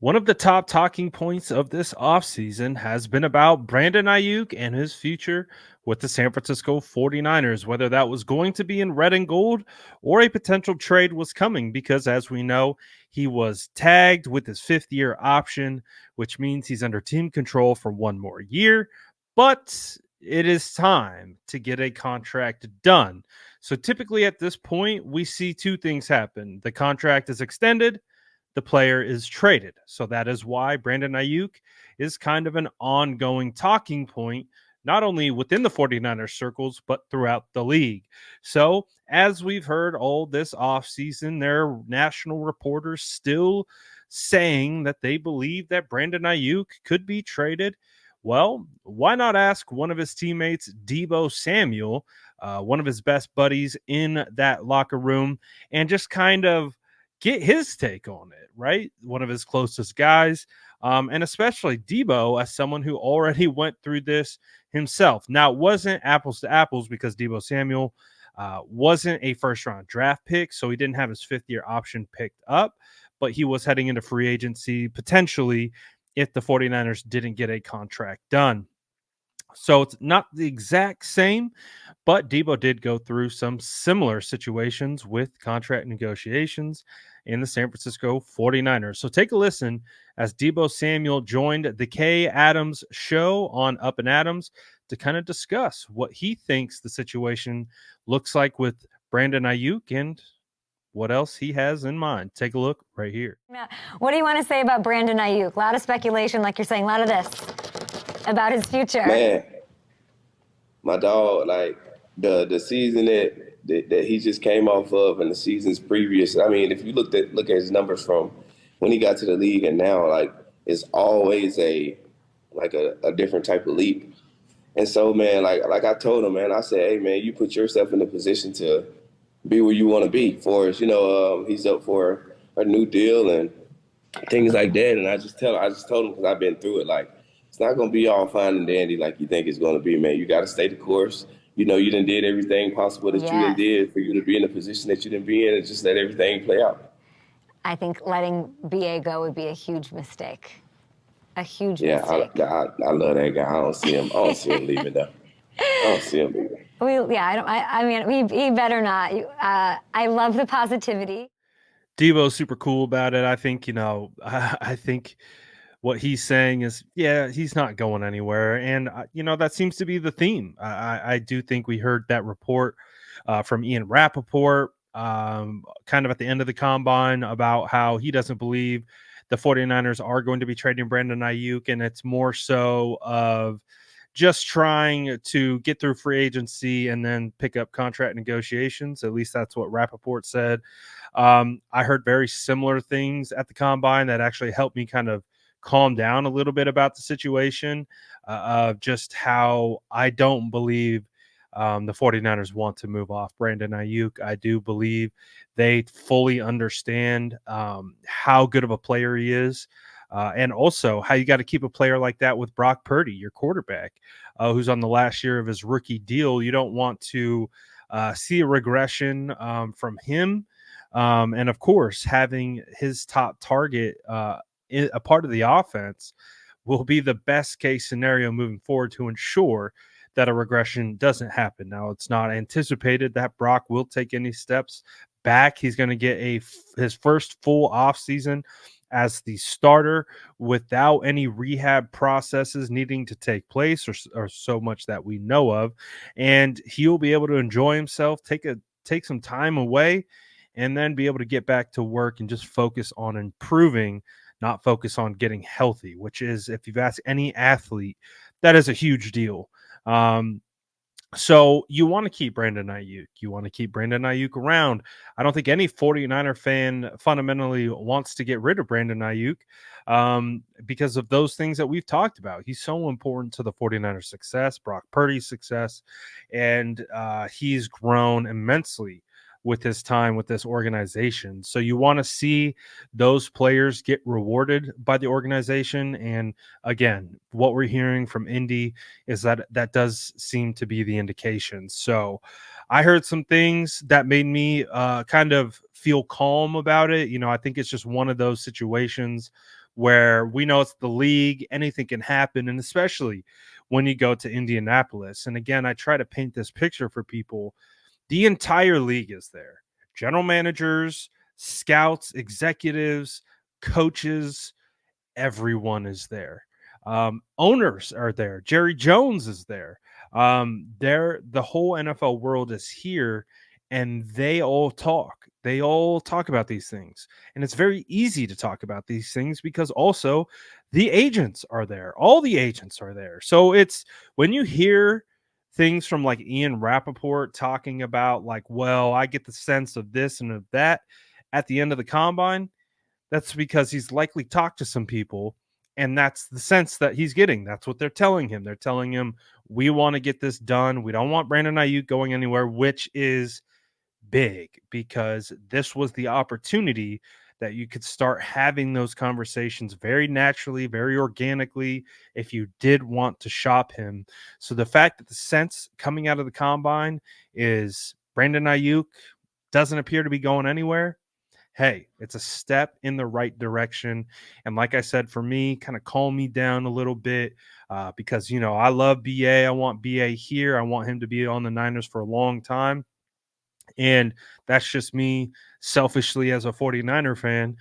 One of the top talking points of this offseason has been about Brandon Aiyuk and his future with the San Francisco 49ers, whether that was going to be in red and gold or a potential trade was coming, because as we know, he was tagged with his fifth-year option, which means he's under team control for one more year. But it is time to get a contract done. So typically at this point, we see two things happen. The contract is extended, the player is traded. So that is why Brandon Aiyuk is kind of an ongoing talking point, not only within the 49ers circles, but throughout the league. So, as we've heard all this offseason, there are national reporters still saying that they believe that Brandon Aiyuk could be traded. Well, why not ask one of his teammates, Deebo Samuel, one of his best buddies in that locker room, and just kind of get his take on it, right? One of his closest guys, and especially Deebo as someone who already went through this himself. Now, it wasn't apples to apples because Deebo Samuel wasn't a first round draft pick, so he didn't have his fifth year option picked up, but he was heading into free agency potentially if the 49ers didn't get a contract done. So it's not the exact same, but Debo did go through some similar situations with contract negotiations in the San Francisco 49ers. So take a listen as Deebo Samuel joined the Kay Adams show on Up and Adams to kind of discuss what he thinks the situation looks like with Brandon Aiyuk and what else he has in mind. Take a look right here. Now, what do you want to say about Brandon Aiyuk? A lot of speculation, like you're saying, a lot of this about his future. Man, my dog, like the season that he just came off of and the seasons previous. I mean, if you look at his numbers from when he got to the league and now, like it's always a different type of leap. And so, man, like I told him, man, I said, hey, man, you put yourself in a position to be where you want to be. For us, he's up for a new deal and things like that. And I just told him because I've been through it. Like it's not gonna be all fine and dandy like you think it's gonna be, man. You got to stay the course. You done did everything possible that you done did for you to be in the position that you didn't be in, and just let everything play out. I think letting BA go would be a huge mistake. A huge mistake. Yeah, I love that guy. I don't see him leaving though. I don't see him leaving. I mean, he better not. I love the positivity. Debo's super cool about it. I think, I think what he's saying is, yeah, he's not going anywhere. And, that seems to be the theme. I do think we heard that report from Ian Rapaport kind of at the end of the combine about how he doesn't believe the 49ers are going to be trading Brandon Aiyuk. And it's more so of just trying to get through free agency and then pick up contract negotiations. At least that's what Rapaport said. I heard very similar things at the combine that actually helped me kind of calm down a little bit about the situation of just how I don't believe the 49ers want to move off Brandon Aiyuk. I do believe they fully understand how good of a player he is. And also how you got to keep a player like that with Brock Purdy, your quarterback, who's on the last year of his rookie deal. You don't want to see a regression from him. And of course, having his top target a part of the offense will be the best case scenario moving forward to ensure that a regression doesn't happen. Now, it's not anticipated that Brock will take any steps back. He's going to get his first full offseason as the starter without any rehab processes needing to take place or so much that we know of. And he'll be able to enjoy himself, take some time away, and then be able to get back to work and just focus on improving, not focus on getting healthy, which is, if you've asked any athlete, that is a huge deal. So you want to keep Brandon Aiyuk. You want to keep Brandon Aiyuk around. I don't think any 49er fan fundamentally wants to get rid of Brandon Aiyuk because of those things that we've talked about. He's so important to the 49ers' success, Brock Purdy's success, and he's grown immensely with his time with this organization. So you want to see those players get rewarded by the organization. And again, what we're hearing from Indy is that does seem to be the indication. So I heard some things that made me kind of feel calm about it. I think it's just one of those situations where we know it's the league, anything can happen, and especially when you go to Indianapolis. And again, I try to paint this picture for people. The entire league is there. General managers, scouts, executives, coaches, everyone is there. Owners are there. Jerry Jones is there. The whole NFL world is here, and they all talk. They all talk about these things, and it's very easy to talk about these things because also the agents are there. All the agents are there. So it's when you hear things from like Ian Rapaport talking about like, well, I get the sense of this and of that at the end of the combine, that's because he's likely talked to some people, and that's the sense that he's getting. That's what they're telling him. They're telling him, we want to get this done. We don't want Brandon Aiyuk going anywhere, which is big because this was the opportunity that you could start having those conversations very naturally, very organically, if you did want to shop him. So the fact that the sense coming out of the combine is Brandon Aiyuk doesn't appear to be going anywhere, hey, it's a step in the right direction. And like I said, for me, kind of calm me down a little bit because, I love BA. I want BA here. I want him to be on the Niners for a long time. And that's just me selfishly as a 49er fan.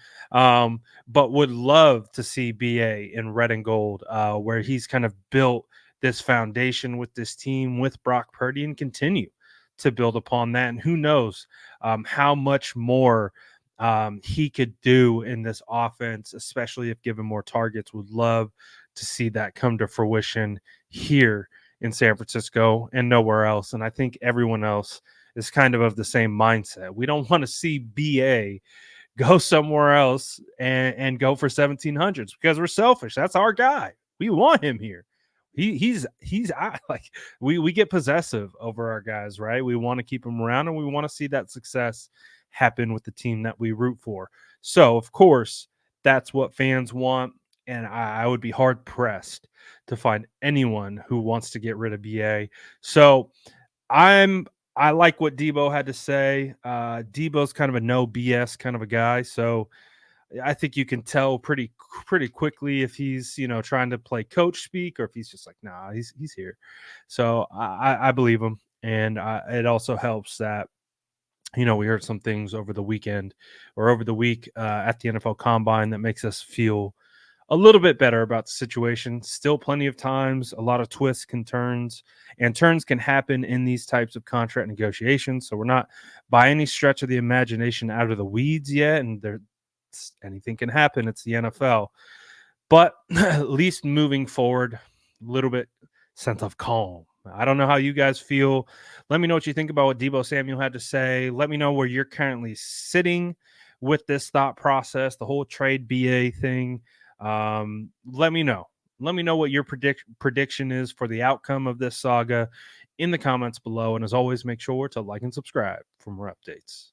But would love to see BA in red and gold, where he's kind of built this foundation with this team with Brock Purdy and continue to build upon that. And who knows how much more he could do in this offense, especially if given more targets. Would love to see that come to fruition here in San Francisco and nowhere else. And I think everyone else is kind of the same mindset. We don't want to see BA go somewhere else and go for 1700s because we're selfish. That's our guy. We want him here. He's like we get possessive over our guys, right? We want to keep him around and we want to see that success happen with the team that we root for. So of course, that's what fans want. And I would be hard pressed to find anyone who wants to get rid of BA. So I like what Deebo had to say. Deebo's kind of a no BS kind of a guy, so I think you can tell pretty quickly if he's trying to play coach speak or if he's just like, nah, he's here. So I believe him, and it also helps that we heard some things over the weekend or over the week at the NFL Combine that makes us feel a little bit better about the situation. Still plenty of times, a lot of twists and turns can happen in these types of contract negotiations. So we're not by any stretch of the imagination out of the weeds yet, and anything can happen. It's the NFL. But at least moving forward, a little bit sense of calm. I don't know how you guys feel. Let me know what you think about what Deebo Samuel had to say. Let me know where you're currently sitting with this thought process, the whole trade BA thing. Let me know. Let me know what your prediction is for the outcome of this saga in the comments below. And as always, make sure to like and subscribe for more updates.